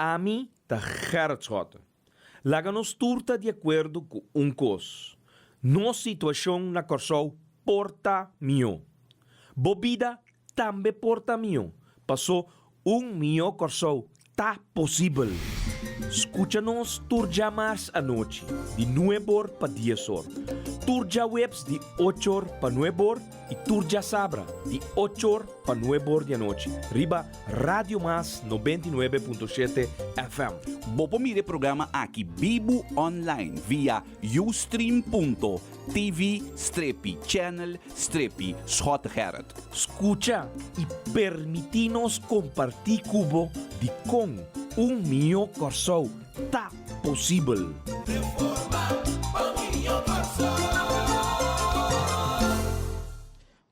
a mim tá Gerard. Laga-nos turta de acordo com coisa. Nossa situação na Corsol porta mio. Bobida também porta mio. Passou mio Corsol tá possível. Escucha-nos turja mais à noite, de 9 para 10 horas. Turja webs de 8 horas para 9 horas e turja sabra de 8 horas para 9 horas da noite. Riba Radio Mas 99.7 FM. Bopo mire programa aqui Bibo online via ustream.tv/channel/Schot Gerard. Escucha e permitinos compartir cubo de com mio Corsol tá possível.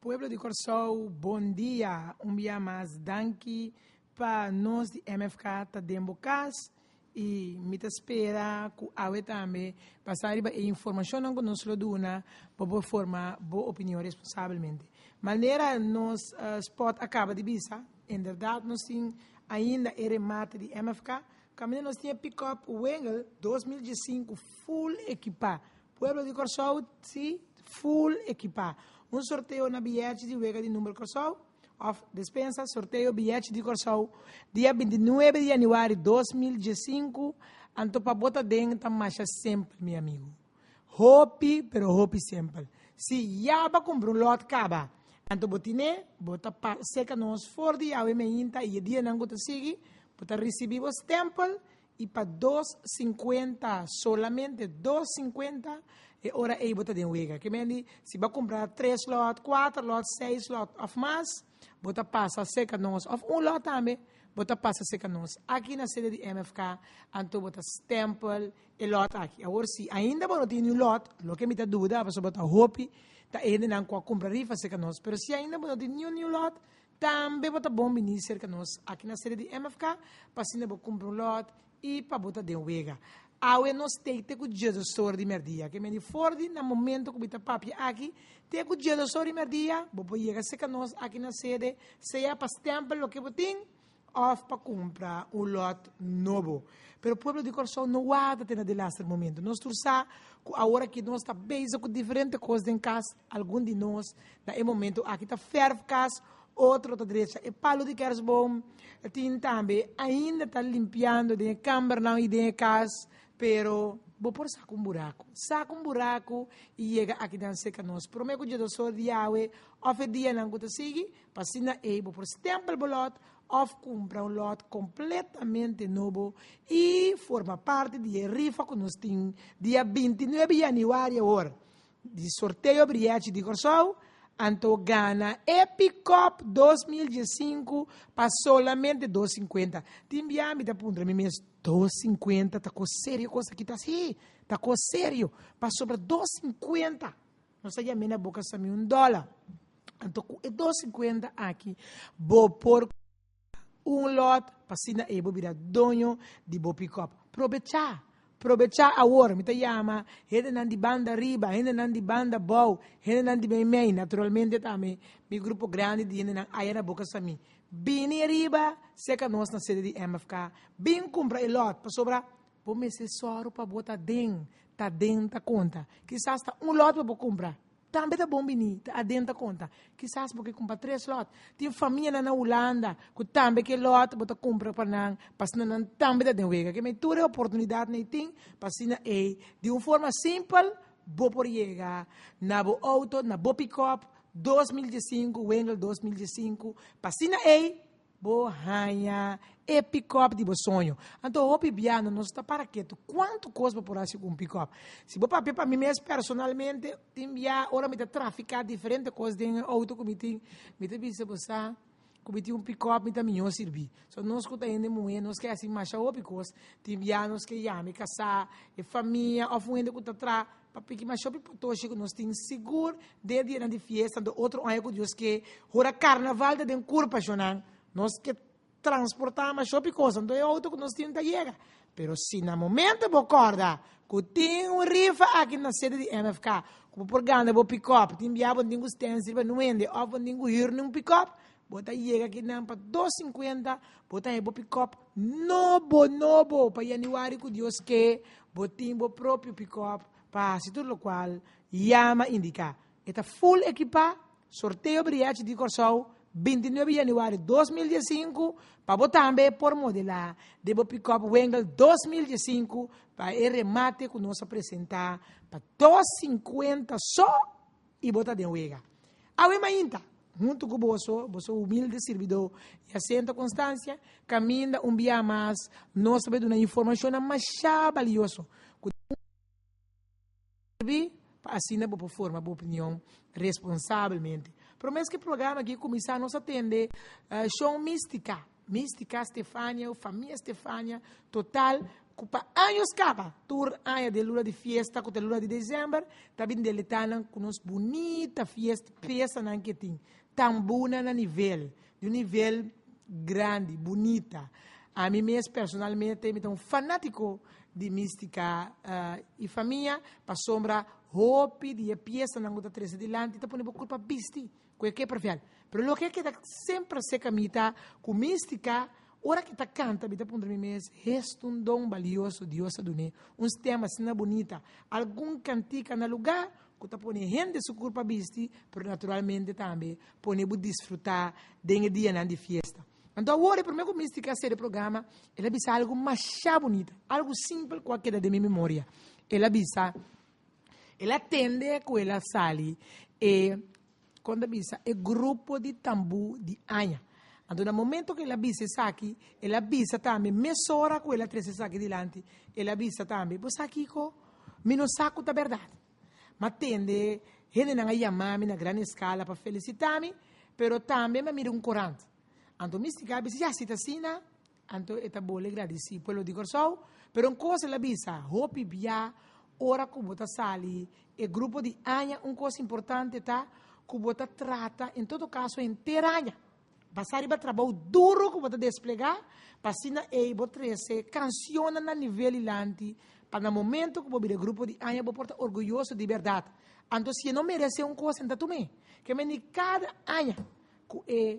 Pueblo de Corsol, bom dia. Dia mais danke para nós de MFK tá dentro casa e me espera que a também passar a informação que nós lo dona para formar boa opinião responsavelmente. Maneira nós spot acaba de visa, em verdade nós temos ainda remate de MFK, caminho nós tínhamos pick-up Wengel 2005 full equipado. Pueblo de Corsol, sim, full equipado. Sorteio na bilhete de Wega de número Corsol, of dispensa, sorteio bilhete de Corsol, dia 29 de janeiro de 2015, anto para botar dentro, marcha sempre, meu amigo. Hope, pero hope sempre. Se já vai comprar lote, acaba. Anto botine, bota seca nos for de ave meinta e dia não gota sigue, bota receber o stempel e para 2,50 solamente 2,50 e ora aí bota de wega. Que mendi se vai comprar 3 lotes, 4 lotes, 6 lotes of mais, bota passa seca nos of lot também, bota passa seca nos. Aqui na sede de MFK, anto bota stempel e lot aqui. Agora se ainda não tem lot, lo que me dá dúvida, você bota hope tá ainda não comprar rifa seca nos, pero se ainda não tem nenhum lot, também bota bom venir cerca nos aqui na sede de MFK, para se não comprar lot e para botar de wega. Awe nos tem que o dia do sor de merdia, que me di fordi no momento que bita papi aqui, tem o dia do sor de merdia, bobo chega seca nos aqui na sede, seja para stempel lo que botin, of para comprar lot novo. Pero o povo de Corsol não guarda até de last momento. Nós tursa, a hora que nós está bem com diferentes coisas em casa, algum de nós, na momento aqui está ferve casa, outro da direita e palo de Kersbom, tem também ainda está limpando de câmara não e de casa, pero vou por saco um buraco e chega aqui na seca nós. Prometo que eu sou de Yahweh, of dia não gosta seguir, passina e vou por stempel bolot, of comprar lot completamente novo e forma parte de rifa que nós temos dia 29 de janeiro agora, de sorteio bilhete de Corsol. Anto gana Epic Cup 2015 para solamente 2,50. Timbiami da punta me mês 2,50 tá com sério coisa que tá assim, tá com sério, para sobre 2,50. Não sei a minha boca sami $1. Anto é 2,50 aqui. Vou por lot para sina e vou virar dono de bo pick up. Aprovechar a hora, me chama, ele não de banda riba, ele não de banda bow, ele não de bem, naturalmente também, meu grupo grande de ele não aí na boca sami. Bini riba, seca nós na sede de MFK, bem compra e lot, para sobrar, vou me ser soro para botar dentro, tá conta, quizás tá lot para comprar. Também tá bom bini, tá dentro da conta. Quizás porque compra 3 lotes. Tem família na Holanda, que também que lot, bota compra para não, para não também da denwega. Que me tura oportunidade nem tem, para sina de uma forma simples, vou por chegar na bo auto, na bo pick-up 2015, Wengel 2015, para sina vou ganhar e pick-up de sonho. Então, o piano não está para quieto. Quanto custa por assim com pick-up? Se vou para mim mesmo, personalmente, tem hora me traficar diferentes coisas de auto que me tem visto você, que me pick-up me também não serve. Só nós que ainda muito, nós que assim mais o pick-up, tem nós que já me casar, e família, ou ainda que tá para pique mais shopping potoshi que nós temos seguro de dia de festa, do outro ano que Deus que hora carnaval de curva chonan. Nós que transportamos shopping coisa, então é auto que nós temos que chegar. Pero se no momento vou acordar que tem rifa aqui na sede de MFK, como por ganda vou pick-up, tem viabo, tem stencil, não vende, ou tem ir num pick-up, bota llega aqui não para 250, bota aí pick-up, novo, para januário que Deus quer, botim o próprio pick-up, para tudo o qual, chama indica. Está full equipa, sorteio briate de Corsol, 29 de januário de 2015, para botar também por modelar, debo pick-up Wengel 2015, para o remate que nós apresentar, para 250 só, e botar de Wega. Awe mainta, junto com você humilde servidor, e assenta constância, caminha dia mais, nós sabemos uma informação mais valiosa, assim por forma, por opinião, responsavelmente. Promessa que o programa aqui começar a nos atender, show mística Stefania, família Stefania, total, para anos capa, tur aia de luna de fiesta, com a luna de dezembro, também deletando com nos bonita fiesta na que tem, tão boa na nível, de um nível grande, bonita. A mim mesmo, personalmente, me um fanático de mística e família, para sombra, hope, de pieza na outra 13 delante, tá pondo culpa bisti, que é perfeito. Pero o que sempre se camita com mística, ora que tá canta, bita pondo mim mesmo, é um dom valioso, Deus a donar, uns temas assim bonita, algum cantica no lugar, que tá pondo gente su culpa bisti, pero naturalmente também, pone desfrutar de dia na de fiesta. Então, agora, para mim, com mística, ser programa, ela bisa algo mais bonito, algo simples, qualquer de minha memória. Ela bisa, ela atende com ela sali, e quando bisa, é grupo de tambu de anha. Então, no momento que ela bisa aqui, ela bisa também, mesora com ela 13 aqui delante, ela bisa também, você aqui, menos saco da verdade. Mas atende, gente não chamar na grande escala para felicitar-me, pero também me mira corante. Então, mística, já cita sina, então, é bom agradecer pelo de Corsol, pero coisa ela bisa, hopi bia, ora que bota sali, e grupo de anha, coisa importante, tá? Que bota trata, em todo caso, inteira anha. Passar e trabalho duro que bota desplegar, passina e bota se canciona na nível ilante, para no momento que bota grupo de anha, bota orgulhoso de verdade. Então, se não merece coisa, então, também, que me cada anha, que é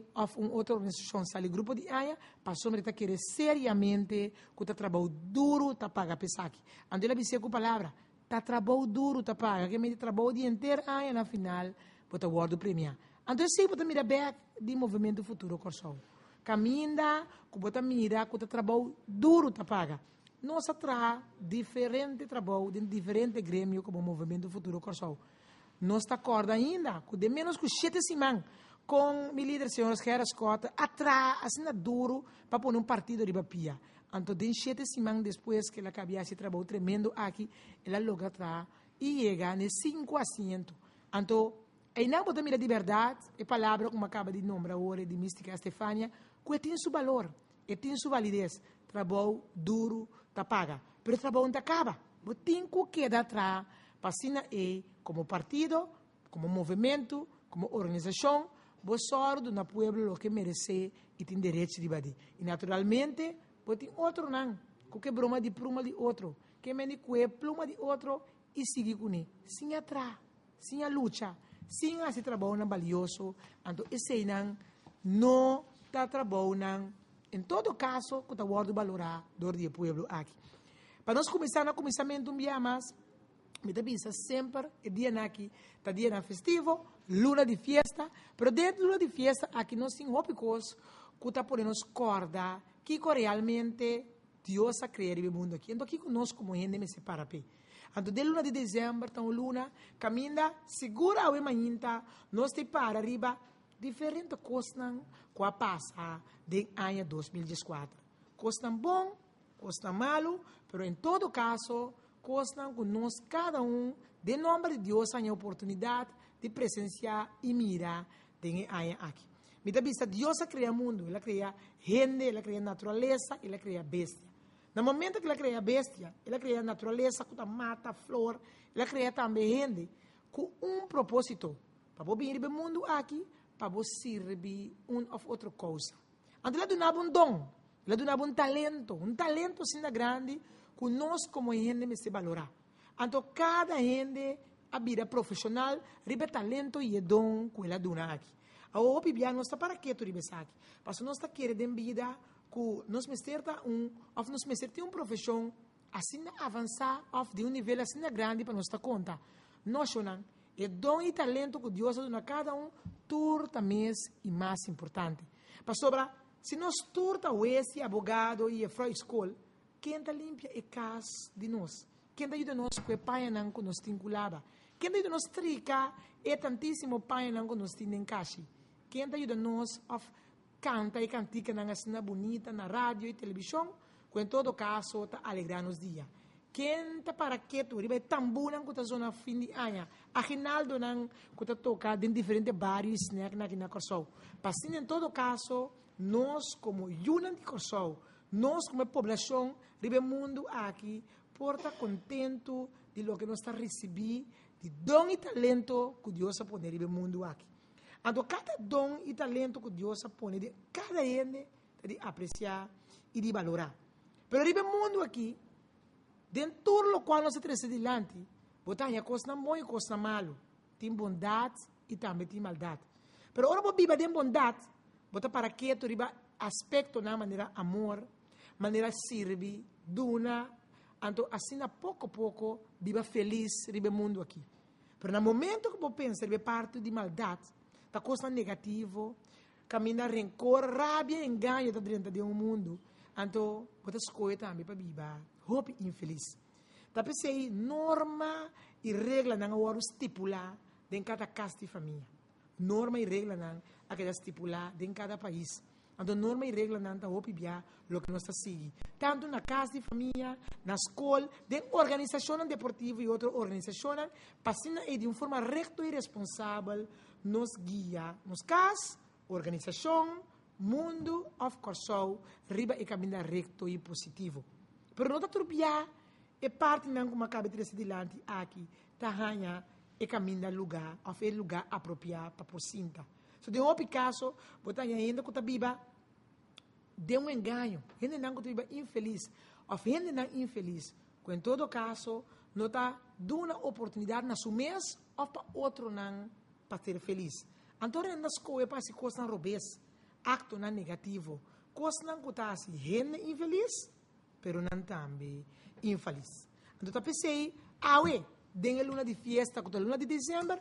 outra organização, sali grupo de AIA, passou a querer seriamente que está trabalho duro, está paga pesaki. Ando ela disse com a palavra, está trabalho duro, está paga, que me trabalho o dia inteiro, AIA na final, bota o guardo premiar. Então, sim, bota mira back de movimento futuro, Corsol. Caminha, que bota mira, que está trabalho duro, está paga. Nós traz diferente trabalho, de diferente grêmio, como o movimento futuro, Corsol. Nós está acorda ainda, que de menos que 7 semanas, com meu líder, senhor Gerard Scott, atrás, assim, duro, para pôr partido de papia. Então, de 7 semanas depois que ela acabou esse trabalho tremendo aqui, ela logra atrás e chega em 5 assentos. Então, aí não botar mira de verdade, é palavra como acaba de nombrar agora, de mística Stefania, que tem seu valor, e tem sua validez. Trabalho duro, tá paga. Mas o trabalho não acaba. Tem que quedar atrás, para assim, como partido, como movimento, como organização, você do pueblo o que merece e tem direito de bater. E naturalmente, tem outro não, que broma de pluma de outro, que me que pluma de outro e sigue com ele, sem atrás, sem a luta, sem esse trabalho valioso. Então, esse não está trabalhando, em todo caso, que está guardando valorar do pueblo aqui. Para nós começar no começamento dia mais, me avisa sempre o dia aqui, está dia festivo, luna de fiesta, pero dentro de luna de fiesta, aqui nós temos ópicos que está por nos corda, que realmente Deus a criar o mundo aqui. Então, aqui nós como gente me separa. Então, de luna de dezembro, então, luna, caminha, segura a manhã, nós te para arriba, diferentes coisas que a passa de ano 2014. Coisas bom, coisas malo, pero em todo caso, coisas que nós, cada de nome de Deus, tem a oportunidade de presenciar e mirar de aqui. Mita vista, Deus cria o mundo, Ele cria gente, Ele cria natureza, Ele cria bestia. No momento que Ele cria bestia, Ele cria natureza, que mata, flor, Ele cria também gente com propósito, para vir ao mundo aqui, para servir outra coisa. Então, Ele donava dom, Ele donava talento assim grande, que nós como gente me se valorar. Então, cada gente a vida profissional, ribe talento e dom que ela dona aqui. A hopi bia nós está para que tu ribe aqui. Mas nós está querendo vida que nós mesterta of nós mesterta profissão assim avançar of de nível assim grande para nós estar conta. Nós não é dom e talento que Deus dá a cada turta mês e mais importante. Para sobra, se nós turta o esse abogado e a Freud School, quem está limpia é casa de nós. Quem está ajuda nós com o pai não que nos vinculava. Quem está ajuda nós trica é tantíssimo pai não que nos tem em casa. Quem está ajuda nós of canta e cantica na cena bonita na rádio e televisão, com em todo caso está alegrando os dias. Quem está para que tu riba tambu nang kuta zona fim de ano, aginaldo nang kuta toca em diferentes bares na Corsol. Assim em todo caso, nós como Yunan de Corsol, nós como população riba mundo aqui porta contento de lo que nós está recebendo, de dom e talento que Deus a poner riba mundo aqui. Então, cada dom e talento que Deus a poner, de cada ende de apreciar e de valorar. Pero riba mundo aqui, dentro do qual nós estamos adiante, botar a coisa boa e coisa malo. Tem bondade e também tem maldade. Mas ora vou viver de bondade, botar para que tu riba aspecto na maneira amor, maneira servir, duna, então assim a pouco viva feliz riba mundo aqui. Mas no momento que você pensa riba parte de maldade, da coisa negativa, caminha rancor, rabia, engano dentro de mundo, então você escolhe também para viver. Hope infeliz. Tapi sei norma e regra não agora estipular em cada casa de família. Norma e regra não aquela estipular em cada país. Então norma e regra não tá hope bia lo que nós está seguindo. Tanto na casa de família, na escola, de organização deportiva e outra organização, passando de uma forma recta e responsável nos guia, nos casa, organização, mundo of Corsol, riba e caminho recto e positivo. Pero não está é parte não como acaba de adiante aqui, tahanha e caminho lugar, ou é lugar apropriado para por cinta. So de outro caso, botar ainda que está viva, de engano, ainda não que está viva infeliz, ou ainda não infeliz. Em todo caso, não está dando uma oportunidade na sua mês ou para outro não para ser feliz. Então, nas coisas para se coisa robês, acto não negativo, coisa não que está assim, ainda infeliz, pero não também infeliz. Então, eu pensei, den a luna de fiesta, com a luna de dezembro,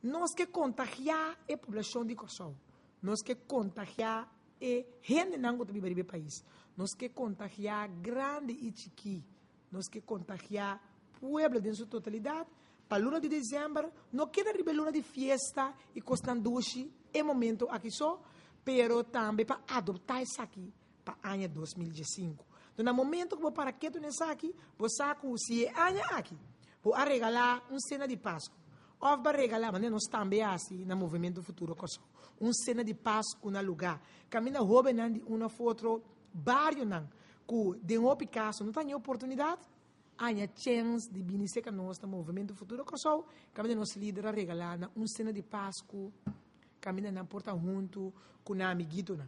nós que contagiar a população de Corsol, nós que contagiar a gente não que vive no país, nós que contagiar grande e chiqui, nós que contagiar pueblo em sua totalidade, para a luna de dezembro, não queda a luna de fiesta e costan dushi, é momento aqui só, pero também para adoptar isso aqui para o ano 2015. Então, no momento que vou para que tu nessa aqui, vou sacar se é ano aqui, vou regalar cena de Páscoa. Ou vou regalar, mas nós também assim, no movimento futuro, cena de Páscoa no lugar. Caminha rouba de uma foto, vários não, que de um Picasso não tem oportunidade, há chance de beneficiar nós no movimento futuro, caminha nosso líder a regalar cena de Páscoa, caminha na porta junto com um amiguito.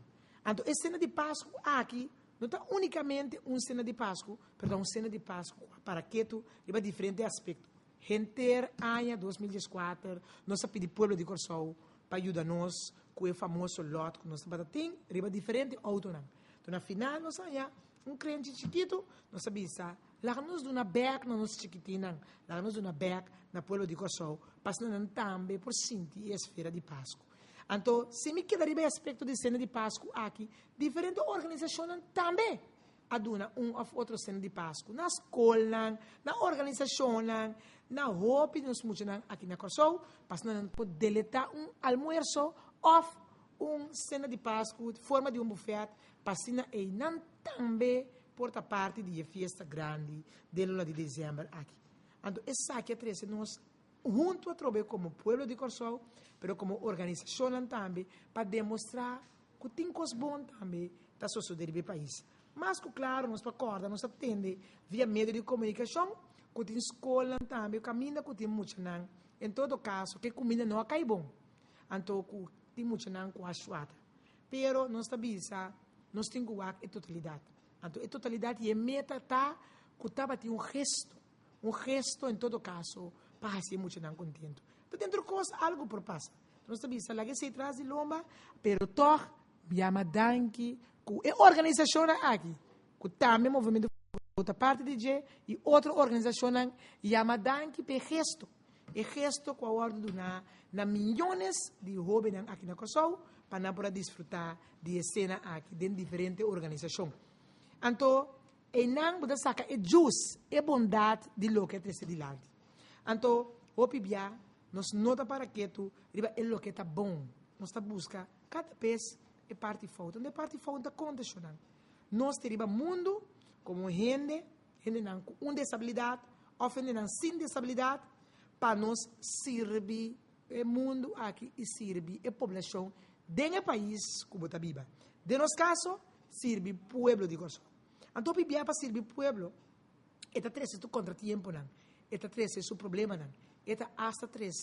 Então, essa cena de Páscoa aqui, não está unicamente cena de Páscoa, perdão, cena de Páscoa, para que tu riba diferente aspecto. Renter ano 2014, nós pedimos povo de Corsol para ajudar-nos com o famoso lote que nós tem, riba diferente outro não. Então, na final, nós temos crente chiquito, nós sabemos, lá-nos de uma beca na nossa chiquitina, lá-nos de uma beca na povo de Corsol, passando também por sentir a esfera de Páscoa. Então, se me quedaria aspecto de cena de Páscoa aqui, diferentes organizações também aduna outro cena de Páscoa. Na escola, na organização, na roupa, nos muitos aqui na Corsol, passando por deletar almoço ou cena de Páscoa, forma de buffet, passando e não também porta parte de uma festa grande de luna de dezembro aqui. Então, essa aqui é nós junto a trabalhar como povo de Corsol, pero como organização também, para demonstrar que tem coisas boas também da sociedade do país. Mas, claro, nós acorda, nós atende via meio de comunicação, que tem escola também, caminho que tem muito não. Em todo caso, que comida não cai bom. Então, que tem muito não com a chuata. Pero, nós sabemos, nós temos que a totalidade. Então, a totalidade é meta, que estava um gesto em todo caso, para ser muito não contento. Então, dentro de coisa, algo por passa. Nós sabemos que se traz de lomba, pero toch, chama danki, que é organização aqui, que também movimento outra parte de G e outra organização chama danki pe gesto. E gesto com a ordem na milhões de jovens aqui na Kosovo para poder desfrutar de cena aqui dentro de diferentes organizações. Então, e não pode sacar é jus, é bondade de lo que é de lá. Então, o pibia nos nota para que tu riba é lo que está bom. Nós está busca cada vez é parte falta. Onde parte falta condicional. Nós teriba mundo como gente não com disabilidade, ou gente não sem disabilidade, para nós servir o mundo aqui e servir a população dentro do país como está viva. De nosso caso, serve o povo de Kosovo. Então, pibia para servir o povo, está três contra tempo não. Está três o problema não. Está hasta três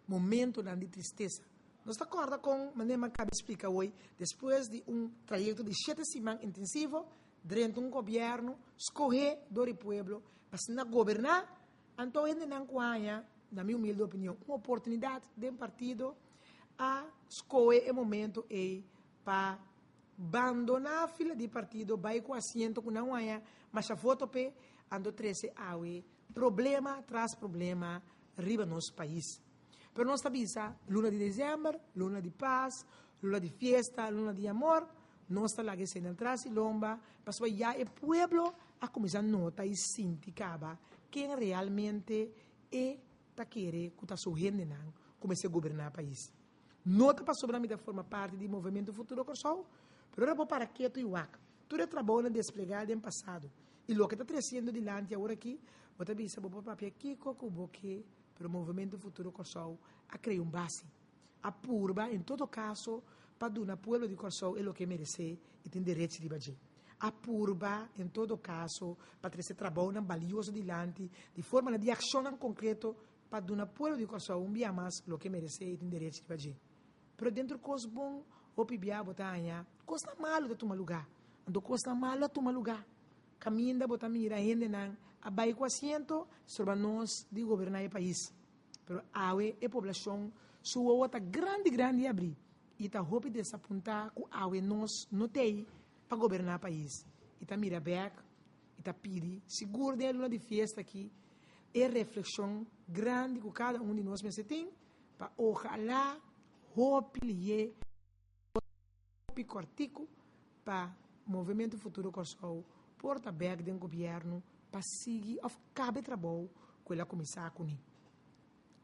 momento não de tristeza. Nós está acorda com maneira que explica hoje, depois de trajeto de 7 semanas intensivo, dentro de governo, escolher do povo para governar. Então, ainda não conhece, na minha humilde opinião, uma oportunidade de um partido a escolher o momento para abandonar a fila de partido, vai com assento que não há, mas a foto pe ando 13 awe, problema tras problema, arriba nosso país. Pero nós sabemos, luna de dezembro, luna de paz, luna de fiesta, luna de amor, nós está lá que se atrás e lomba, mas já o pueblo a começar a notar e sentir quem realmente está querendo que está surgindo comece a governar o país. Nota para sobre a minha forma parte do movimento Futuro Kosovo, pero era para que tu iuac. Tudo é trabalho desplegado em passado. E o que está crescendo adiante agora aqui, vou te dizer, vou papel aqui, que para o movimento Futuro Kosovo a criar base. A purba, em todo caso, para o povo de Kosovo é o que merece e tem direito de fazer. A purba, em todo caso, para trazer trabalho valioso adiante, de forma de ação em concreto, para o povo de Kosovo, dia mais, o que merece e tem direito de fazer. Pero dentro do coisa bom, o pibia botanha, coisa malo de tomar lugar. Ando coisa malo a tomar lugar. Caminha botar mira ainda não, a baixo com assento sobre nós de governar o país. Pero awe a população sua outra grande abrir e tá roupa de se apontar que awe nós não tem para governar o país. E tá mira back, e tá pedi, seguro de luna de festa aqui, é reflexão grande que cada de nós tem para ojalá hope cortico para movimento Futuro Kosovo porta back do governo para seguir of cabe trabalho que ela começar com ele.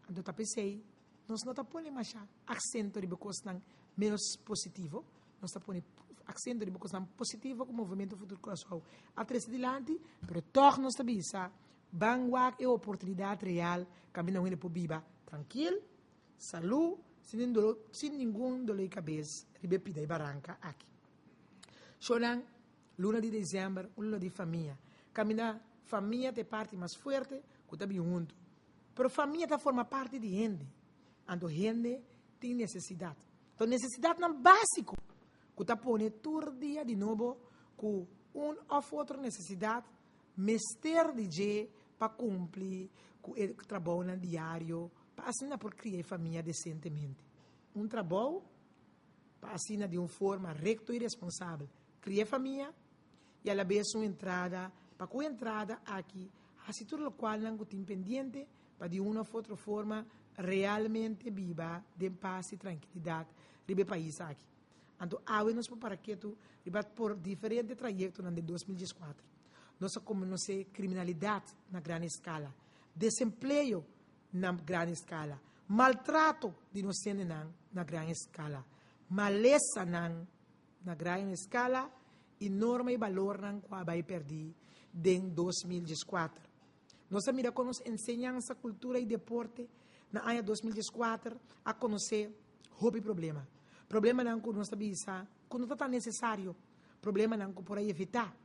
Então tá pensei, nós não tá pondo mais acento de coisa menos positivo, nós tá pondo acento de coisa positivo com o movimento Futuro Kosovo. Atrás adiante, pero toch nós tá bisa, banguak é oportunidade real, caminhando ele por viva, tranquilo, saúde, sem nenhum dolor de cabeça, ribepida e barranca aqui. Choran, luna de dezembro, luna de família. Caminhar, família é parte mais forte, que está bem junto. Pero família está forma parte de gente. Ando gente tem necessidade. Então, necessidade não básico. Que está pondo todo dia de novo, com ou outra necessidade, mester de je para cumprir com o trabalho diário, para assinar por criar família decentemente. Trabalho para assinar de uma forma recta e responsável. Criar família e a vez uma entrada, para com a entrada aqui, assim tudo o qual não tem pendente, para de uma ou outra forma realmente viva, de paz e tranquilidade, no país aqui. Então, nós para que tu, por diferentes trajetos de 2014, nós começamos criminalidade na grande escala, desemprego na grande escala, maltrato de inocentes na grande escala, maleza na grande escala, enorme valor que vai perder em 2014. Nós mira com nos ensinança, cultura e deporte na ano 2014 a conhecer o problema. Problema não que nós sabemos, quando está necessário. Problema não que por aí evitar.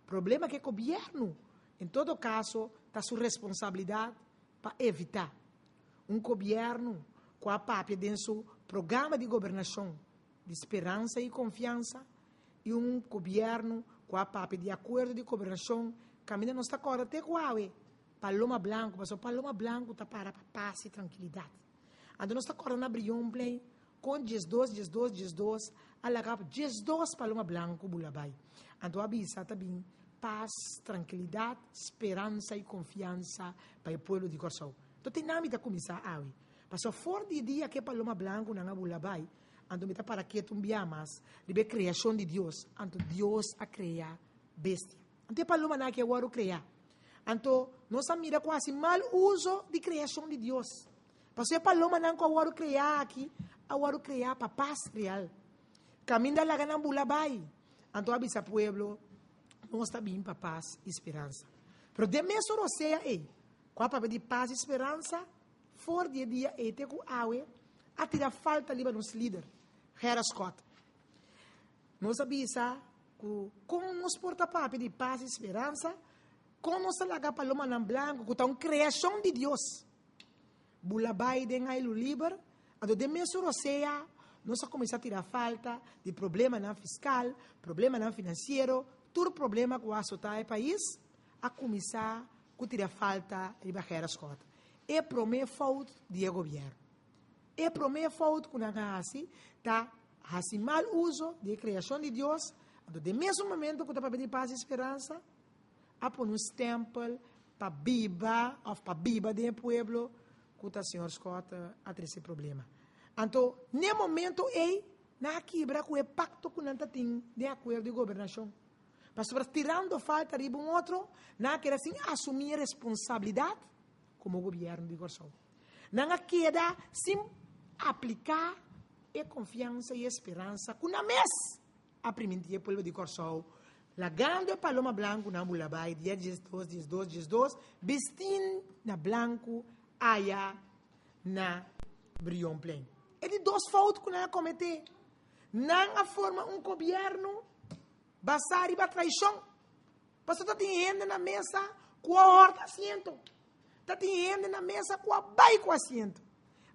Problema que o governo, em todo caso, está sua responsabilidade para evitar. Governo com a papia dentro seu programa de governação, de esperança e confiança, e governo com a papia de acordo de governação, caminha nossa agora até Huawei. Paloma Blanco, mas o Paloma Blanco está para paz e tranquilidade. Ando nós está correndo a Brion Play com 12, alagap 12 Paloma Blanco Bulabai. Ando avisa também paz, tranquilidade, esperança e confiança para o povo de Corsou. Então tem nada a começar a ver. Passou fora de dia que Paloma Blanco não Bulabai. Ando mita para que tu mais de criação de Deus. Ando Deus a criar bestia. Ante Paloma não que eu criar. Ando nós mira quase mal uso de criação de Deus. Passou Paloma não que eu criar aqui, eu criar para paz real. Caminho da gana Bulabai. Ando avisa pueblo, nós está bem para paz e esperança. Pero de mesmo roceia qual para pedir paz e esperança, fora de dia te com awe, a tirar falta ali para nos líder. Hera Scott. Nós avisa que com nos porta para pedir paz e esperança, com nos alaga Paloma nan blanco, que está uma criação de Deus. Bulabai de ngai liber, ado de mesmo roceia, nós começar a tirar falta de problema não fiscal, problema não financeiro, todo problema que está no país, a começar a tirar falta de Hera Scott. É primeira falta de governo. É primeira falta que nós assim, tá assim mal uso de criação de Deus, do mesmo momento que está para pedir paz e esperança, a pôr um stempel para biba, ou para biba do pueblo, que o senhor Scott a ter esse problema. Então, no momento na quebra com o pacto que não tem de acordo de governação. Para tirando falta de um outro, não quer assim assumir responsabilidade como governo de Corsou. Não queda sem aplicar a confiança e esperança que na mês a primeira povo de Corsou. La grande Paloma Blanco na Bulabai, dia 12, vestin na Blanco, aya na Brion Plain. É de dois faltas que não cometer. Não forma um governo basado em traição. Porque está tendo na mesa com a horta assento. Está tendo na mesa com a baixo assento.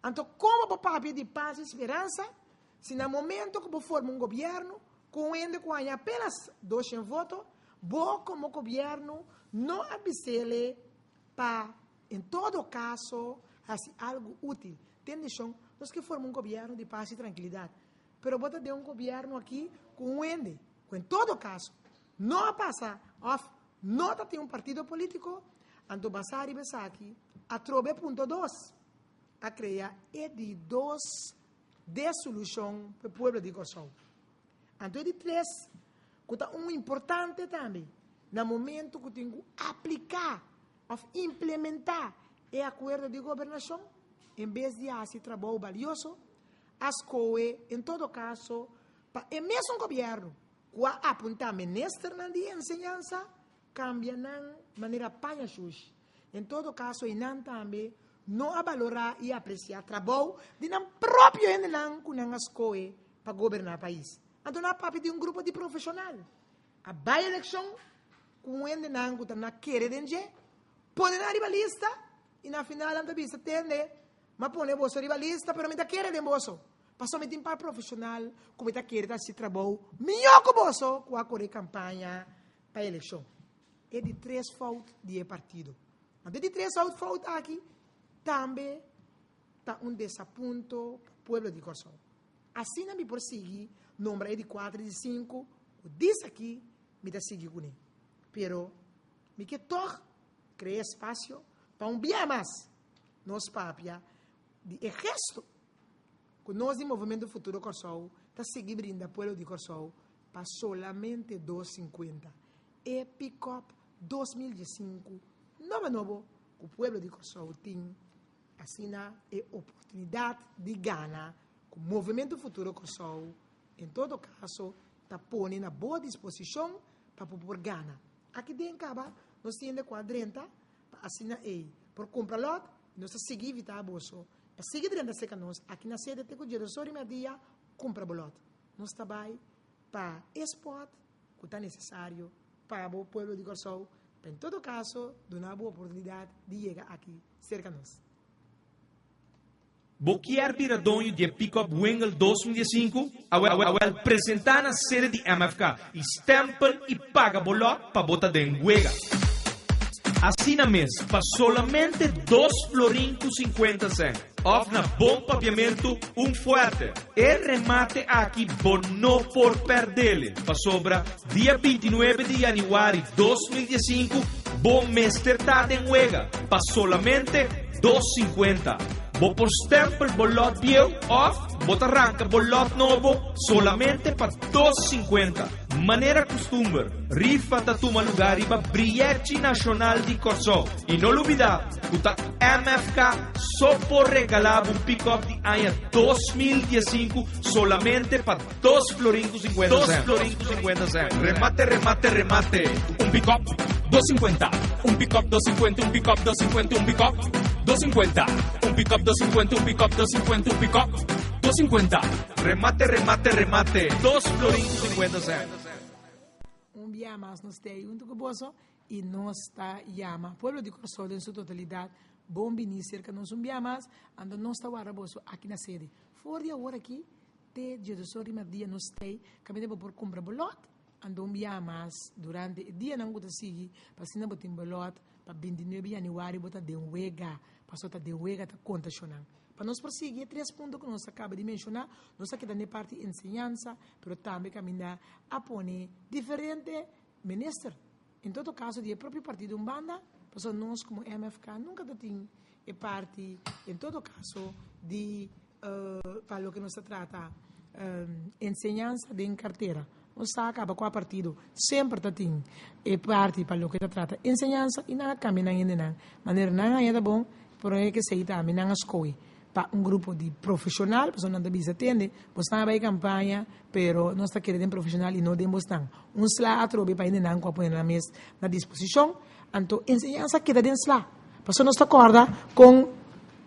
Então, como o papel de paz e esperança, se no momento que forma um governo, com ele com apenas 200 votos, bom como governo não abisele para, em todo caso, assim, algo útil. Tem noção, nós que formamos um governo de paz e tranquilidade. Pero bota de um governo aqui com ele, em todo caso, não passa, não tem um partido político, então basar e besar aqui, a trobe ponto 2, a criar de 2 de solução para o povo de Corsou. Então, de 3, que é importante também, no momento que tem que aplicar, ou implementar o acordo de governação, em vez de fazer trabalho valioso, as coisas, em todo caso, para o mesmo governo, que aponta ministro de ensinança, cambia de maneira panha-chus. Em todo caso, e não também, não a valorar e apreciar trabalho de não próprio não com as coisas para governar o país. Então, não é de um grupo de profissionais. A boa eleição, com ele não que está querer de põe na rivalista e na final da entrevista tende, mas põe você rivalista, mas me está querer de você. Passou me tem para profissional, como está querer esse trabalho, melhor que você, com a correr campanha para a eleição. É de 3 faltas de partido. Mas de 3 faltas aqui, também está um desaponto para o povo de Corsou. Assim, não me prosseguir, número de 4 e de 5, diz aqui, me dá seguir com ele. Pero, me que toch, criar espaço para um bem mais, nos papia, de gesto, que nós, de Movimento Futuro Corsou, está seguindo brindar o povo de Corsou para solamente 2,50. E pick-up 2015, novo, o povo de Corsou tem, assim, a oportunidade de ganhar com o Movimento Futuro Corsou, em todo caso, está pondo na boa disposição para poder ganhar. Aqui dentro, nós temos 40, para assinar por comprar lot, nós seguimos evitar a bolsa. Para seguir 30 segundos, aqui na sede, tem que o só e dia, compra bolot. Nós trabalhamos para export, que está necessário para o povo de Corsou, para, em todo caso, dar uma boa oportunidade de chegar aqui, cerca de nós. Boquier Piradonho de Pick-up Wengel 2015, ao apresentar na sede de MFK, stempel e paga bolot para botar de Huega. Assim na mês, para solamente 2 florins com 50 cents. of na bom paviamento fuerte. El remate aqui bono por perderle. Pa sobra dia 29 de januário 2015, bom mester tá em huega. Pa solamente 2.50. Bo por stempel bolot viejo off, bota arranca bolot novo solamente para 2.50. Manera costumbre, rifa ta tuma lugar iba Briechi Nacional de Corso. Y no lo olvida, puta MFK só por regalar un pick-up de año 2015 solamente para 2 florincos 50 cent. 2 florincos 50 cent. Remate, remate, remate. Un pick-up 250, un pick-up 250, un pick-up 250, un pick-up 250, un pick-up 250, un pick-up 250, un pick-up 250. Remate, remate, remate. 2 florincos 50 cent. Dia mais nós temos junto com o bolso e nós está llama Pueblo de Corso em sua totalidade bom vinir cerca nós dia mais ando nós está agora bolso aqui na sede fora de hora aqui te dia sorry mas dia nós tem caminho por comprar bolot ando dia mais durante dia não gosta seguir para se não botar bolot para 29 de janeiro botar de wega passou tá de wega tá contacionando. Para nós prosseguir, 3 pontos que nós acabamos de mencionar, nós aqui na parte de ensinança, mas também caminhar a pôr diferente ministro. Em todo caso, de próprio partido Umbanda, porque nós como MFK nunca temos parte, em todo caso, de para o que nós trata ensinança de carteira. Nós acaba com o partido, sempre tem parte para o que trata ensinança e não caminha ainda. Maneira não é bom, por aí que se também não escolhe. Para grupo de profissional, pessoas não devem atender, você não vai campanha, pero nós está querendo profissional e não temos não. Slá atrobe para ainda não põe na mesa na disposição, então ensinança que dá dentro slá. Pessoas não está acorda com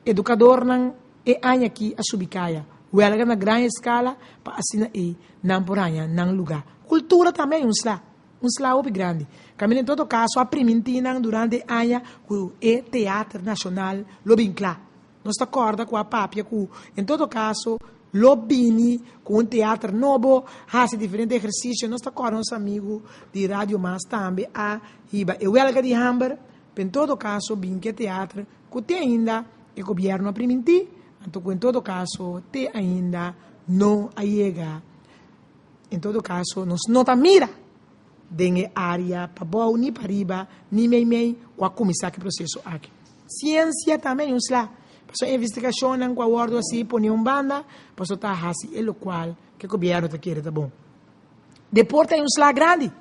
educador não e aí aqui a subicaia, huelga na grande escala para assinar e não por aí não lugar. Cultura também slá opi grande. Caminho em todo caso a primintina durante aia o teatro nacional lo vincla. Nós está acorda com a papia, com, em todo caso, lobini, com um teatro novo, faz diferentes exercícios. Nós está acorda nosso amigo de Rádio Mas também, a Iba. E o Elga de Hamber, em todo caso, bem que teatro, que tem ainda o governo a permitir, então, em todo caso, tem ainda não chega. Em todo caso, nós não está mira dentro da área, para bom, nem para riba, nem meio, com a comissão que processo aqui. Ciência também, uns lá. Passo investigação com a ordem assim, põe banda, passo tá assim, é o qual que o governo está querendo, tá bom. Deporte é um slag grande,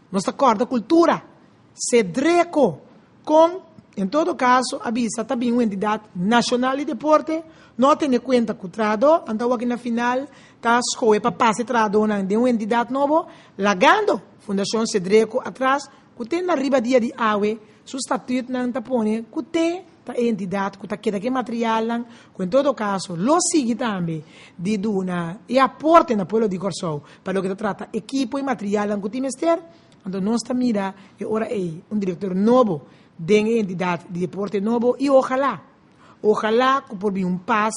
nós está corda cultura, cedreco, com, em todo caso, avisa também uma entidade nacional de deporte, não tem em conta que o trado, então aqui na final, tá escolhe para passar trado de uma entidade nova, lagando, Fundação Cedreco atrás, que tem na riba dia de aue, seu estatuto não está põe, que tem a entidade que está aqui material, que em todo caso, lo sigue também de duna e aporte na pueblo de Corso, para o que trata equipo e material que tem mister, então nós está mira e ora é um diretor novo de entidade de deporte novo e ojalá que por vir paz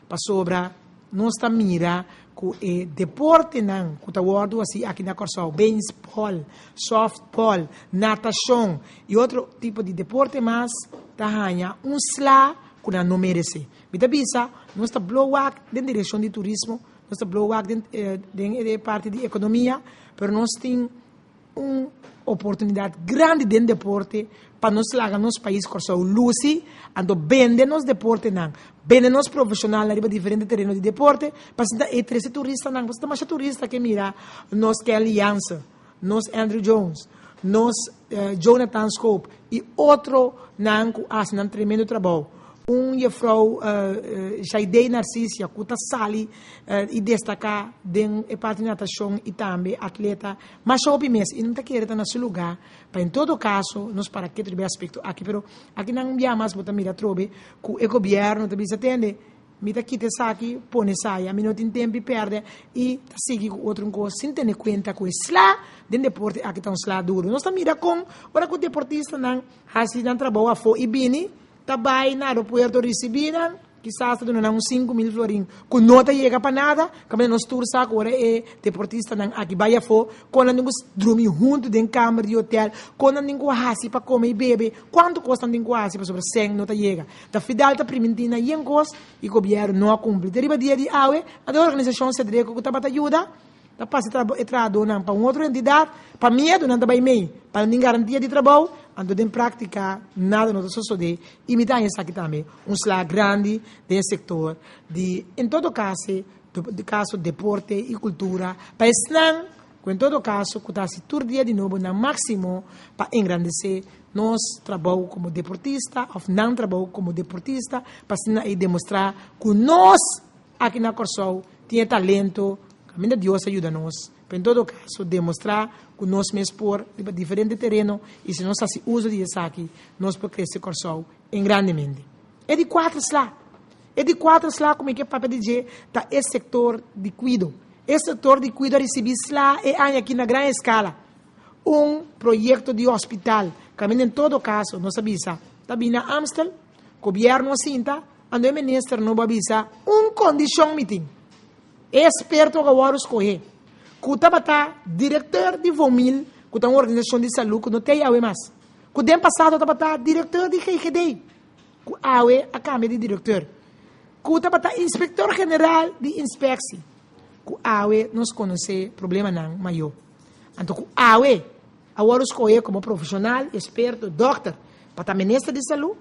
para sobra nós está mira que deporte não, que está guardo assim aqui na Corso, baseball, softball, natação e outro tipo de deporte mais tahanha slá que não merece. Bita bisa, nós está blow up dentro da direção de turismo, nós está blow up dentro da parte de economia, mas nós temos uma oportunidade grande dentro do deporte para nós lá no nosso país Corso Lucy, ando vende nos deporte não, vende nos profissional na diferente terreno de deporte, para se treze turista não, você mais turista que mira nós que aliança, nós Andrew Jones, nós Jonathan Scope e outro não fazem um tremendo trabalho. Juffrouw Jaidei Narcisia, que está sali e destacar em parte de natação e também atleta, mas só o mês, e não está querendo no seu lugar, para em todo caso, nós para que tiver aspecto aqui, pero aqui não há mais, botar mira trobe, que o governo também se atende, me está quitando aqui, põe saia, me não tem tempo e perde, e segue com outro coisa, sem ter conta com isso lá, dentro do deporte, aqui está slá duro. Nós está mira com, ora que o deportista não, assim não trabalha, foi e bini, tabay na aeropuerto recebiran, quizás dando uns 5.000 florim, que não te chega para nada, que nós tursa agora é deportista aqui vai for, quando nós dormir junto dentro câmara de hotel, quando nós hasi para comer e beber, quanto custa nós hasi para sobre 100 não te chega. Da fidel ta primentina e em cos e o governo não cumpre. Deriva dia de awe, a organização se direito que tá ajuda, da passe entrado não para outra entidade, para medo não também meio, para ninguém garantia de trabalho. Ando em prática nada no nosso de imitar isso aqui também um slag grande do setor de em todo caso deporte e cultura para estar em todo caso que está se turdia de novo na máximo para engrandecer nosso trabalho como deportista ou não trabalho como deportista para demonstrar que nós aqui na Corsol tem talento que a Deus ajuda nós. Em todo caso, demonstrar que nós mesmos por diferente terreno e se nós fazemos uso disso aqui, nós podemos crescer Corsol em grandemente. É de 4 lá. É de 4 lá como é que é para dizer tá esse setor de cuido. Esse setor de cuido recebi lá é aqui na grande escala. Projeto de hospital. Que em todo caso, nós avisa, está bem na Amstel, governo cinta, ando o ministro não avisa condição meeting. Experto que agora escolher. Que estava diretor de Vomil, que está uma organização de saúde que não tem AUE mais. Que o ano passado estava diretor de GGD, que AUE a câmara de diretor. Que estava inspetor geral de inspeção, que AUE nos conhece problema não maior. Então, que AUE agora escolher como profissional, experto, doctor, para estar ministro de saúde.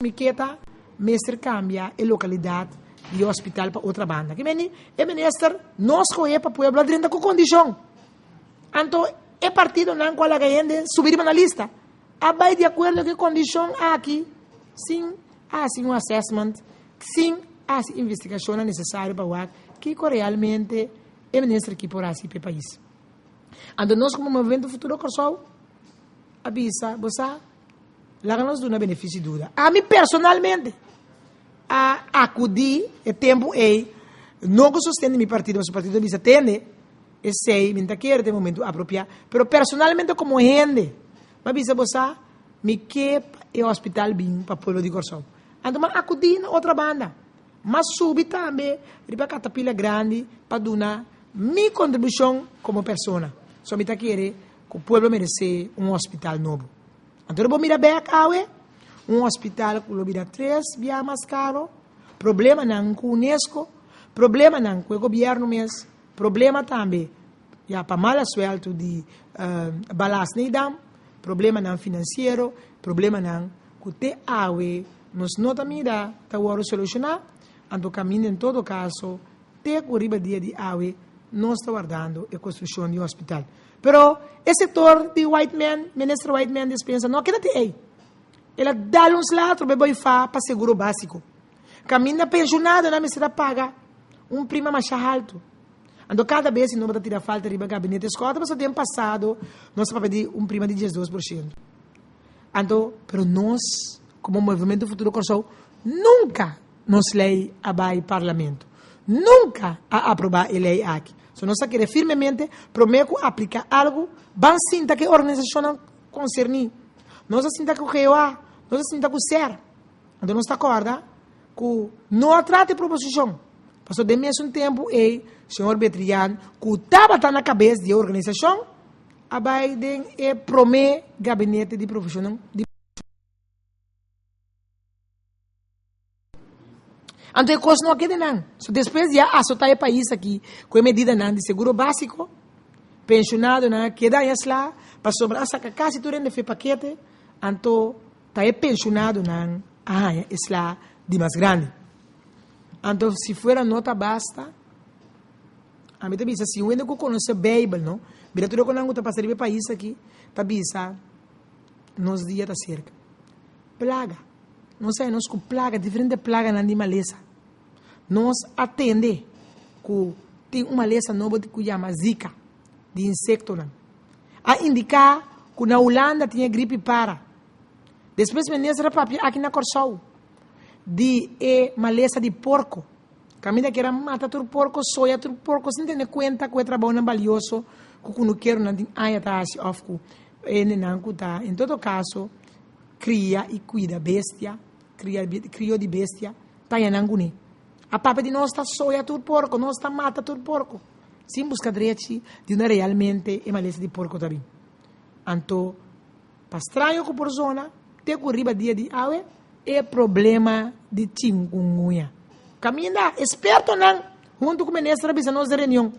Miqueta, mestre cambia a localidade de hospital para outra banda. Que meni, é ministro, nós coe para pueblo dentro com condição. Então, é partido não qual a gente subir na lista. Abai de acordo com a condição aqui, sim, um assessment, sim, a investigação necessária para o que realmente é ministro que por assim para o país. Então, nós como movimento futuro Corsol, avisa, você, lá nós damos benefício dura. A mim personalmente, a acudir o tempo não que sustente meu partido, mas o partido me atende, e sei, me quer ter momento apropriado, mas personalmente como gente, mas bisa você, me quer o hospital bem para o povo de Corsol. Então, mas acudir na outra banda, mas subir também, riba catapila grande, para dar minha contribuição como pessoa. Só me quer que o povo merece hospital novo. Então, eu vou mirar bem a hospital que vira 3 vezes mais caro, problema não com a Unesco, problema não com o governo mesmo, problema também para mala suelto de balas neidam, problema não financeiro, problema não que te awe, nos nota mira, tá o solucionar, ando caminho em todo caso, te o riba dia de awe, nós está guardando a construção de hospital. Pero, o setor de white man, ministro white man dispensa, não queda aí. Ela dá uns lados para seguro básico. Caminha pensionado, não me será paga prima mais alto. Então, cada vez, não vai tirar falta de gabinete escola, mas o tempo passado, nós vamos pedir prima de 12%. Então, pero nós, como movimento Futuro Corsol, nunca nos lei abai parlamento. Nunca a aprovar a lei aqui. Se nós queremos firmemente, prometo aplicar algo, van sinta que a organização concerne. Nós sinta que o GOA, nós sinta que o SER. Então, nós acorda que não trata de proposição. Passou de mesmo tempo, o senhor Betrian, que estava na cabeça da organização, a Biden promete gabinete de profissional. Então, a coisa não queda não. So, depois de assotar o país aqui, com a medida não de seguro básico, pensionado, não queda lá, para sobrar essa casa, tu rende paquete, então, está pensionado, não, é lá de mais grande. Então, se for a nota basta, a mim também, se eu ainda conheço a Bíblia, não? Mira, tudo quando eu estou passando o país aqui, está bisa, nos dias da cerca. Plaga. Não sei, nós com plaga, diferente plaga na maleza. Nós atende que tem uma maleza nova que chama Zika, de insecto. Não? A indicar que na Holanda tinha gripe para. Depois, ministra papel aqui na Corsol, de maleza de porco. Caminha que era mata todo porco, soia todo porco, sem ter conta que o trabalho não é valioso, que não quero, não tem aia taxa, em todo caso, cria e cuida bestia, criou de bestia, tá em Nanguni. A papa de nós está soia tudo porco, nós está mata tudo porco. Sem buscar direito de uma realmente é maleza de porco também. Então, para estranho com por zona, tem que riba dia de awe, é problema de chikungunya. Caminha, esperto não, junto com o ministro da nossa reunião,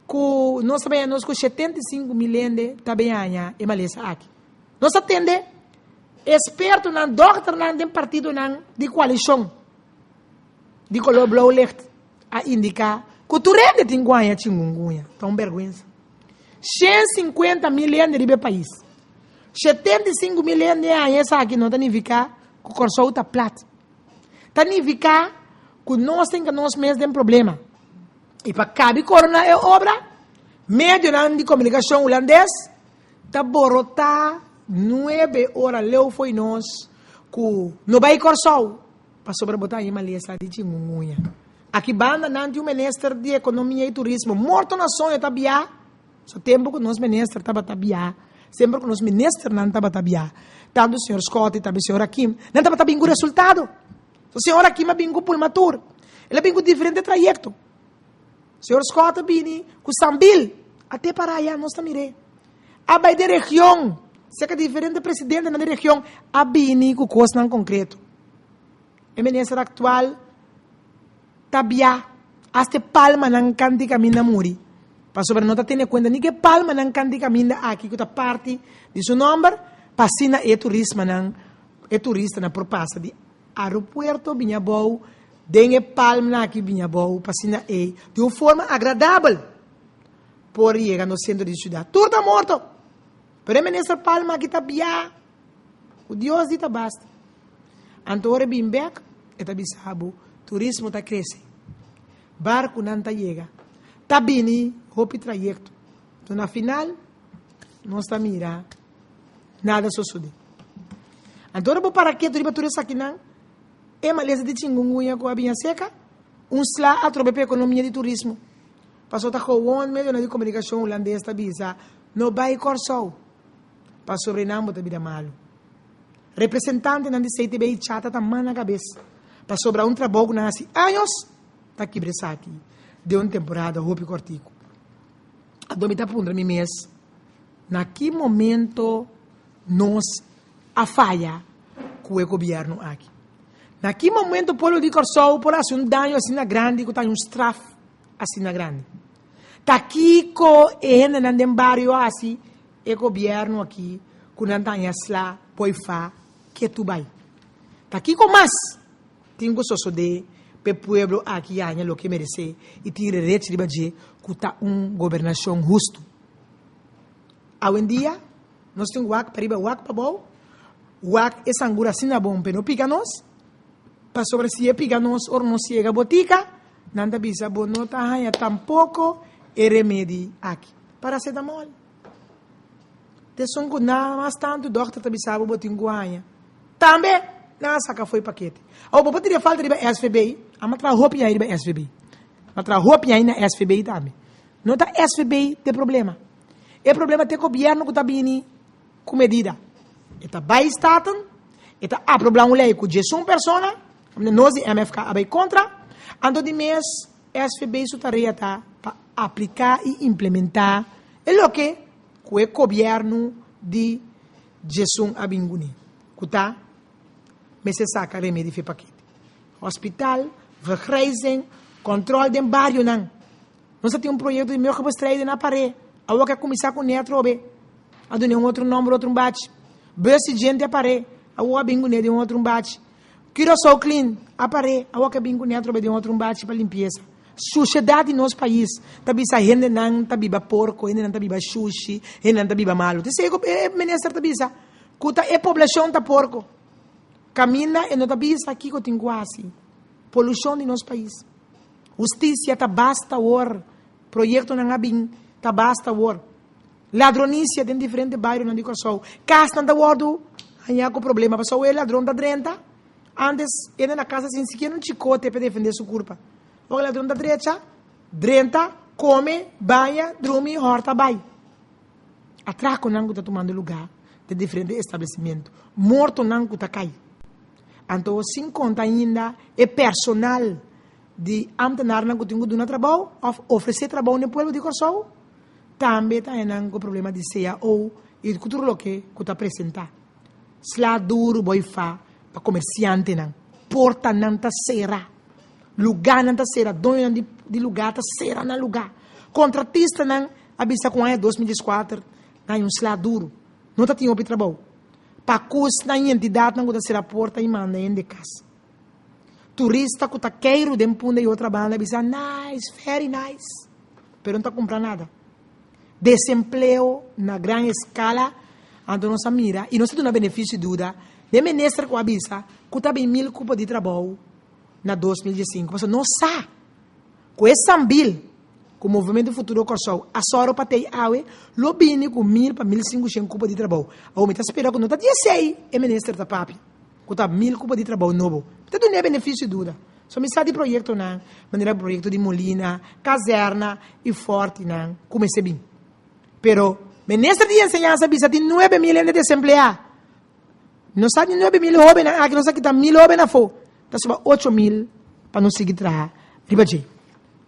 com nós também nós com 75 milhões de também é maleza aqui. Nós atende, esperto não, doutor não, de partido não, de coalição. De color blauw licht a indicar que tu rende tinguanha chikungunya. Então, vergonha. 150 milhões de ribe país. 75 milhões de anos aqui não significa que o corso está plato. Significa que nós temos mesmos problema. E para cabe corona é obra, meio de comunicação holandês, está borota 9 horas, leu foi nós, que não vai corso. Para sobrebotar em maleza de chikungunya. Aqui banda não tem o ministro de economia e turismo morto na sonha tabia. Só tempo que nós ministro estava tabia. Sempre que nós ministro não estava tabia. Tanto o senhor Scott e também o senhor Akim não estava tabia o resultado. O senhor Akim bingo por matur. Ele bingo diferente trajeto. O senhor Scott bini com Sambil até para aí nós também. A vai de região, se que diferente presidente na região, a bini com coisa não concreto. O ministro atual tabia até palma não canti caminha muri para sobre não ter conta nem que palma não canti caminha aqui que tá parte de seu nome passina e turismo não e turista na propassa de aeroporto binha bom dengue palma aqui binha bom passina e de uma forma agradável por chegar no centro de cidade tudo tá morto pero o ministro palma aqui tabia o Deus dita basta. Antore bimbek, eta bisabu, turismo ta cresce. Barco não ta chega. Ta bini, hopi trajecto. Então, na final, nós ta mira, nada sucede. Antore bo para que tu riba turista aqui não? É maleza de chikungunya com a binha seca, slá a trobe economia de turismo. Passou ta com meio de comunicação holandês ta bisa, no vai corso. Para sobrenamo ta vida malo. Representante não disse que bem chata também na cabeça. Para sobrar trabalho nasce anos, tá aqui aqui. De uma temporada roupa cortico. A domi tá pundra mi mês. Que momento nós a falha com o governo aqui. Que momento polo de corso por assim dano assim na grande, que tá straff assim na grande. Tá aqui co ena na barrio assim, o governo aqui, com não tá lá, poi fa que tu vai. Tá aqui com mais. Tenho só de pe pueblo aqui há o que merece e tire rete de baje que tá governação justo. Hoje em dia nós temos wak para riba wak para bom. Wak é sangura sina bom, pero pica nós. Para sobre se pica nós or não chega botica, nanda bisa bom não tá hanya tampouco é remédio aqui. Paracetamol. Tesongo nada mais tanto doctor tabisabo botingo hanya. Também, não saca foi paquete. O papo teria falta de SVB, a matra roupa aí de SVB. Matra roupa aí na SVB também. Não tá SVB tem problema. É problema ter governo que tá bini com medida. Eta vai staten, eta a problema lei com gestão persona, nós de MFK abai contra, ando de mês SVB su tarefa tá para aplicar e implementar o que o governo de gestão abinguni. Kuta mas se saca remédio para paquete. Hospital, vergrijzing, controle de barrio não. Nós temos projeto de melhor bestrijden na parede. A que começar com netro be. A do outro número, outro bate. Besse gente a parede. A o bingo de outro bate. Quero só clean a parede. A que bingo netro be de outro bate para limpeza. Sociedade no nosso país. Tabisa gente não tabiba porco, gente não tabiba sushi, gente não tabiba malo. Te sei que ministro tabisa. Kuta é população ta porco. Camina e não tabisa aqui que tem quase. Poluição de nosso país. Justiça ta basta or. Projeto não abin ta basta or. Ladronícia tem diferente bairro não digo só. Casa não da wordo. Aí há problema. Passou o ladrão da 30. Antes ele na casa sem sequer um chicote para defender sua culpa. O ladrão da direita, 30 come, banha, dorme, horta, vai. Atraco não está tomando lugar de diferentes estabelecimentos. Morto não está cai. Então, sem conta ainda, é personal de amtenar não tem que trabalho, oferecer trabalho no povo de Corsol, também tem um problema de ceia ou e tudo que está apresentar. Slá duro boi fa para comerciante não. Porta não está será. Lugar não está será. Dono de lugar está será na lugar. Contratista não avisa com a 2004 tem um slá duro. Não está tinha trabalho. Para custo na entidade não está será porta e manda em de casa. Turista que está queiro de punda e outra banda avisa nice, very nice. Pero não está comprando nada. Desemprego na grande escala, então nossa mira, e não se dá benefício de dúvida, de ministro que avisa, que está bem 1.000 cupos de trabalho na 2015. Mas não sabe, com esse sambil, com o movimento futuro Corsol, a soro para ter aue, lo bini com 1.000 para 1.500 cupos de trabalho. A homem está esperando que não está 16, e ministro está papi, que está 1.000 cupos de trabalho novo. Então não é benefício de dúvida. Só me sabe de projeto não, maneira projeto de Molina, Caserna e Forte não, comecei bem. Pero, ministro de enseñanza bisa tem 9.000 de desempleados. Não sabe 9.000 jovens, aqui não sabe que está 1.000 jovens na fo. Está sobre 8.000 para não seguir trabalhar. Ribaji.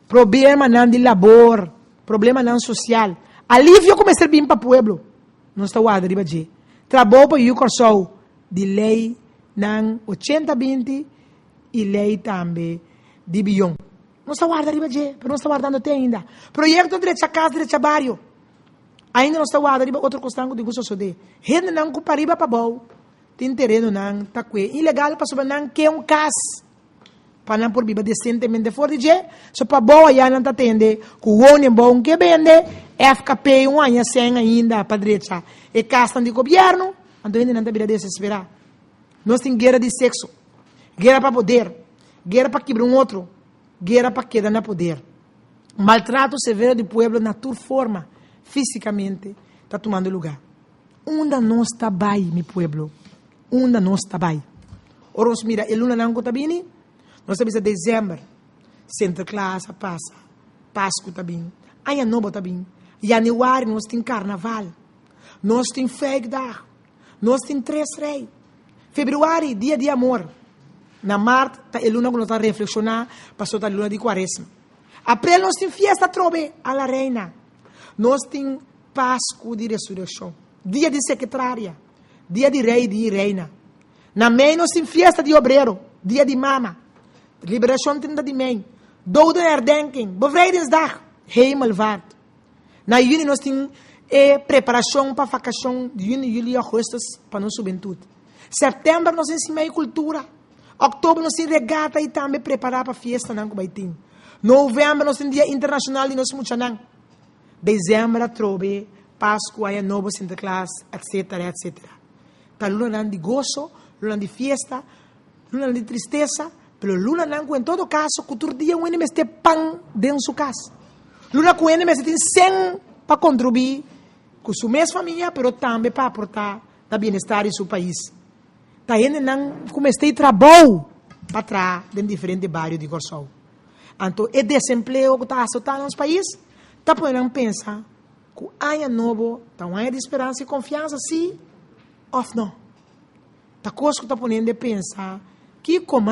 Problema não de labor, problema não social. Alívio comecei bem para o pueblo. Não está guarda, ribaji. Trabalho para o Corsol de lei não 80-20 e lei também de bilhão. Não está guarda, ribaji, pero não está guardando até ainda. Projeto direito a casa, direito a bairro. Ainda não está guardado, riba outro costango de gosto de. Rende não com pariba para bom. Tem terreno não tá que ilegal para sobre não que cas. Para não por biba decentemente fora de je. So para bom aí não tá tende. Com o ônibus bom que vende. FKP um ano sem ainda para direita. E castam de governo. Então ainda não tá vida desesperar. Nós tem guerra de sexo. Guerra para poder. Guerra para quebrar outro. Guerra para quedar no poder. Maltrato severo do povo na tua forma. Fisicamente, está tomando lugar. Onde não está bem, meu povo? Onde não está bem? Ora, mira, el luna não está bem? Nós estamos em dezembro. Centro classe passa. Páscoa está bem. Ano novo está bem. Januário nós temos carnaval. Nós temos fake dag. Nós temos 3 reis. Fevereiro, dia de amor. Na março, el luna que nós está reflexionando, passou a luna de quaresma. Abril nós temos festa trobe a la reina. Nós temos Páscoa de ressurreição, dia de secretária, dia de rei e de reina. Na mãe nós temos festa de obreiro, dia de mama, liberação 30 de mãe, Doden herdenking, bevrijdingsdag, hemelvaart. Na juni nós temos preparação para a vacação de junho, julho e agosto para nossa juventude. Setembro nós ensinamos cultura. Outubro nós temos regata e também preparar para a festa não vai ter. Novembro nós temos dia internacional de nós muchanang. Dezembro, trobe, Páscoa, Ano Novo, Sinterklaas, etc, etc. Tá luna de gozo, luna de fiesta, luna de tristeza, pero luna não, em todo caso, cultura dia um mês tem pão dentro de sua casa. Luna com um mês tem 100 para contribuir com sua mesma família, pero também para aportar da bem-estar em seu país. Tá indo não comecei trabalho para trás em diferentes bairros de Corsol. Então, o desemprego que está assoltando nos países, está podendo pensar que o ano novo está um ano de esperança e confiança, sim ou não. Está coisa que está podendo pensar que como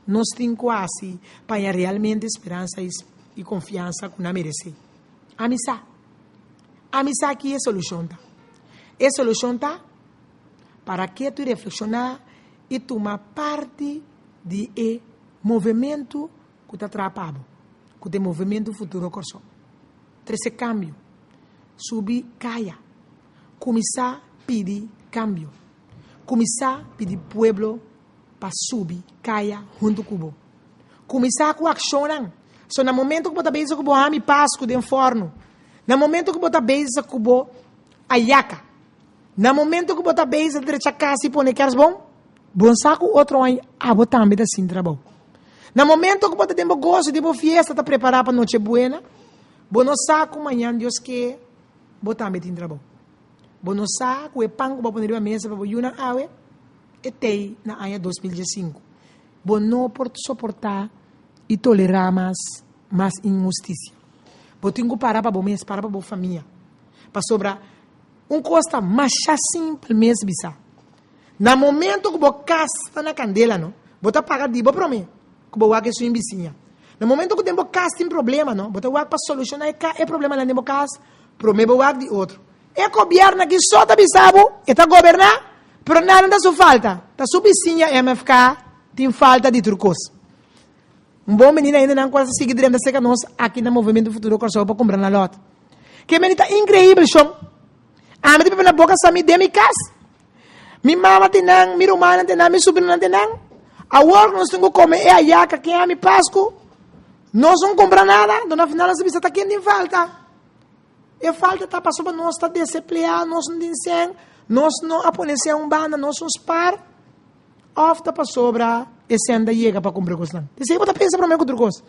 nós temos quase para realmente esperança e confiança que não merece. Amizade. Amizade aqui é a solução. É a solução para que tu reflexionar e tomar parte de movimento que está atrapado, que é o movimento futuro Corsol. Esse cambio, subir, caia. Começar a pedir cambio. Começar a pedir pueblo para subir, caia, junto com o começar com a ação. So, no momento que você beija com o ami Páscoa de forno, no momento que você beija com o ayaca, no momento que você beija de casa e põe que bom, bom saco outro ano, você também está sem trabalho. No momento que você tem gosto de festa, está preparado para a noite buena, bono saco amanhã Deus que botar me tem trabalho. Bono saco e pão que vou poner na mesa para botar na água e tei na ano 2015. Bono por suportar e tolerar mais injustiça. Vou ter que parar para o mês, parar para a família, para sobrar custa mais simples mês bisa. Na momento que você casta na candela, não, você paga de boa para mim, que você vai sua vizinha. No momento que você casta tem problema, não, você vai para solucionar o problema na demo casa, para mim você vai de outro. É governo que só está bisabo, está governar, pero nada da sua falta. Da sua vizinha MFK tem falta de trucos. Bom menino ainda não quase seguir dentro da seca nós aqui no Movimento Futuro Corsol para comprar na lote. Que menino está incrível, chão. A minha na boca só me dê me casa. Minha mama tem não, minha irmã tem não, minha sobrinha tem não. A work nós temos que comer é a yaca que é a minha Páscoa. Nós não comprar nada, no final nós está aqui tem falta. E falta está passando para nós está desempregado, nós não temos sem, nós não aponecemos um banda, nós não spar. Ofta para sobra e senda chega para comprar coisa. E se você pensa para mim outra coisa.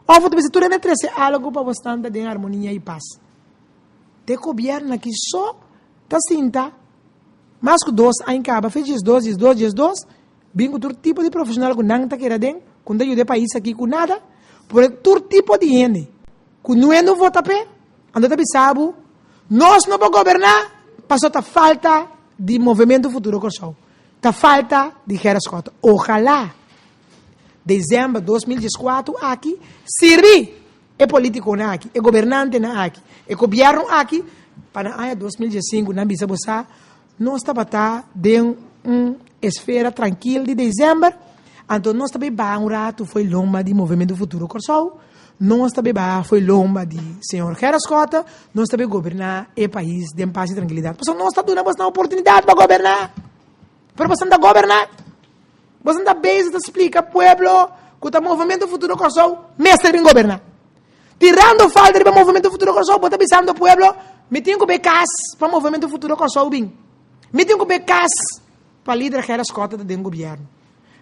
Ofta você tudo é trece algo para você andar em harmonia e paz. Te governo aqui só tá sinta. Mas que dois aí acaba, fez dois, bingo todo tipo de profissional que não tá querendo, quando eu de país aqui com nada, por todo tipo de gente. Que não é no vota pé, anda tá bisabo, nós não vamos governar, passou tá falta de movimento futuro Corsol. Tá falta de Gerascota. Ojalá, dezembro de 2014, aqui, sirvi é político na aqui, é governante na aqui, é governo aqui, para a 2015, na bisa bossa, nós estamos dentro de uma esfera tranquila de dezembro, então nós também um rato foi lomba de movimento futuro Corsol, nós também foi lomba de senhor Gerascota, nós também governar o país de paz e tranquilidade. Porque nós estamos dando uma oportunidade para governar. Pero você não governar. Você não bem se explica ao pueblo que o movimento futuro Corsol mestre bem governar. Tirando falta do movimento futuro Corsol, você está pensando ao pueblo, me tenho que becas para o movimento futuro Corsol bem. Me tenho que becas para líder Gerascota do governo.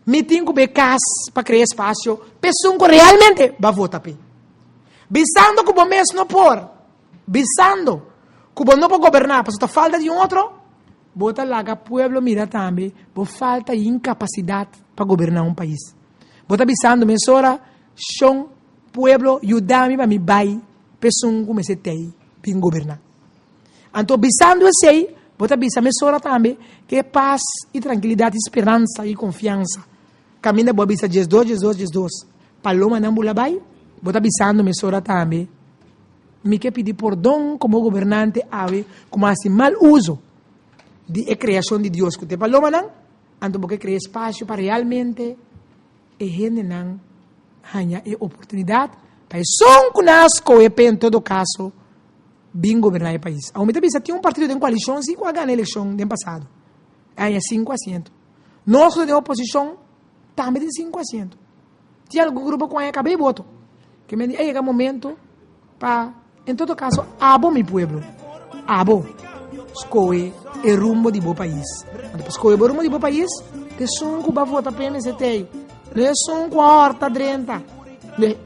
Me tenho que becas para criar espaço, pessoa que realmente vai votar para. Visando que o mês não por, visando que o não pode governar, porque falta de outro. Bota lá que o pueblo mira também, por falta de incapacidade para governar um país. Bota avisando, mesora, chão, pueblo, ajuda-me para me vai, pessoa como se tem, para governar. Então, avisando esse aí, bota avisando, mesora também, que paz e tranquilidade, esperança e confiança. Caminha, boa avisar, Jesus. Paloma não bula vai, bota avisando, mesora também. Me quer pedir perdão como governante, como assim, mal uso de criação de Deus que te paloma não, então porque cria espaço para realmente e gente não ganha a oportunidade para som que nasce em todo caso bem governar o país. Ao mesmo tempo, tinha partido de coalição, sim, com a ganha a eleição do passado. Aí é 5%. Nós de oposição também tem 5%. Tinha algum grupo com a acabei voto. Que me diz, é momento para, em todo caso, abo meu pueblo. Abo. Escolhe o rumo de bom país. Depois escolhe o rumo de bom país, que são que vai votar para MST. Não é só com a horta drenta.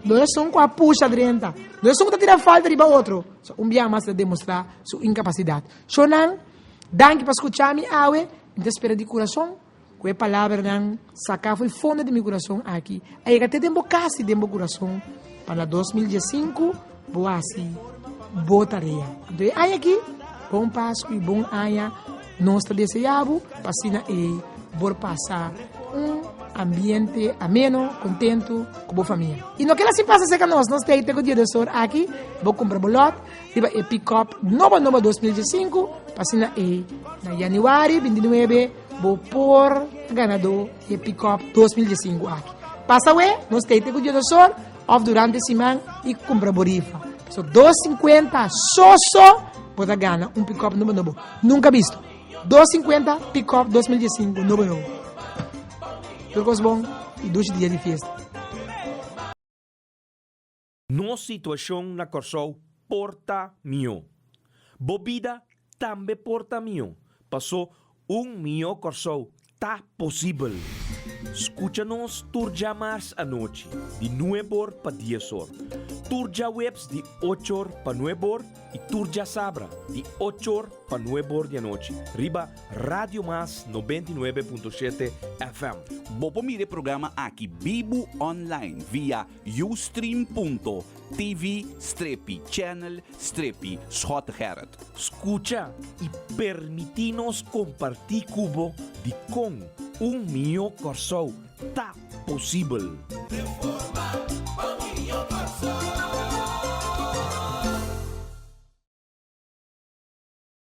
Não é só com a puxa drenta. Não é só com a tirar falta de outro. Dia mais de demonstrar sua incapacidade. Chonan, danke para escutar-me, awe, então espera de coração, com a palavra não sacar foi fundo de meu coração aqui. Aí até tempo casi de meu coração para 2015, boa assim, boa tarefa. Então, aí aqui, bom Páscoa e bom Anha, nós desejamos para e por passar ambiente ameno, contento com a família. E não que ela se passa seca nós temos o dia de sol aqui, vou comprar boleto, e pick-up novo 2015, passina e na januário 29, vou pôr ganador e pick-up 2015 aqui. Passa nós temos o dia de sol, off durante a semana e comprar borifa. So 250 só pode ganhar pick-up novo. Nunca visto. 250 pick-up 2015 novo. Tudo bom e 2 dias de festa. Nossa situação na Corsol porta mio. Bobida também porta mio. Passou mio Corsol. Tá possível. Escucha-nos tur jamás a noite, de 9 para 10 horas. Turja Webs de 8 para 9 e Turja Sabra de 8 para 9 da noite. Riba Radio Mas 99.7 FM. Bopo mire programa aqui Bibo Online via ustream.tv/channel/Schotgerrit. Escucha e permitinos compartir cubo de com milhão corso tá possível. Reforma, 1 milhão corso.